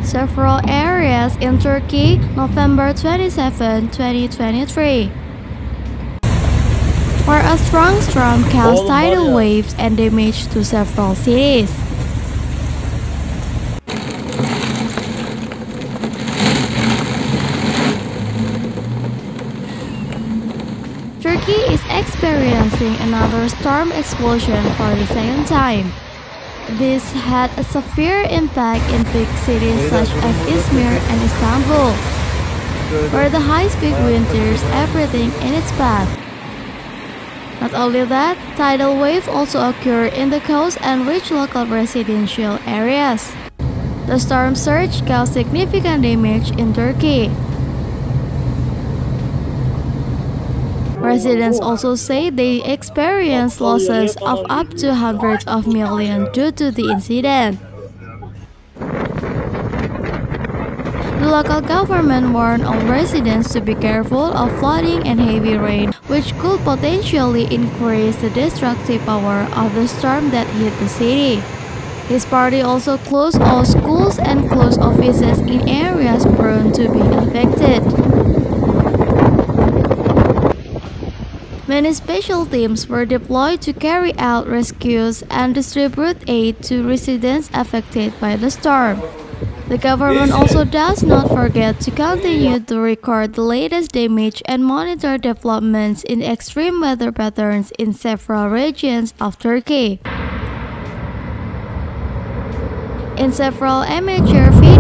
several areas in Turkey, November 27, 2023. Where a strong storm caused tidal waves and damage to several cities. Turkey is experiencing another storm explosion for the second time. This had a severe impact in big cities such as Izmir and Istanbul, where the high-speed wind tears everything in its path. Not only that, tidal waves also occur in the coast and reach local residential areas. The storm surge caused significant damage in Turkey. Residents also say they experienced losses of up to hundreds of millions due to the incident. The local government warned all residents to be careful of flooding and heavy rain, which could potentially increase the destructive power of the storm that hit the city. His party also closed all schools and closed offices in areas prone to being affected. Many special teams were deployed to carry out rescues and distribute aid to residents affected by the storm. The government also does not forget to continue to record the latest damage and monitor developments in extreme weather patterns in several regions of Turkey. In several amateur videos,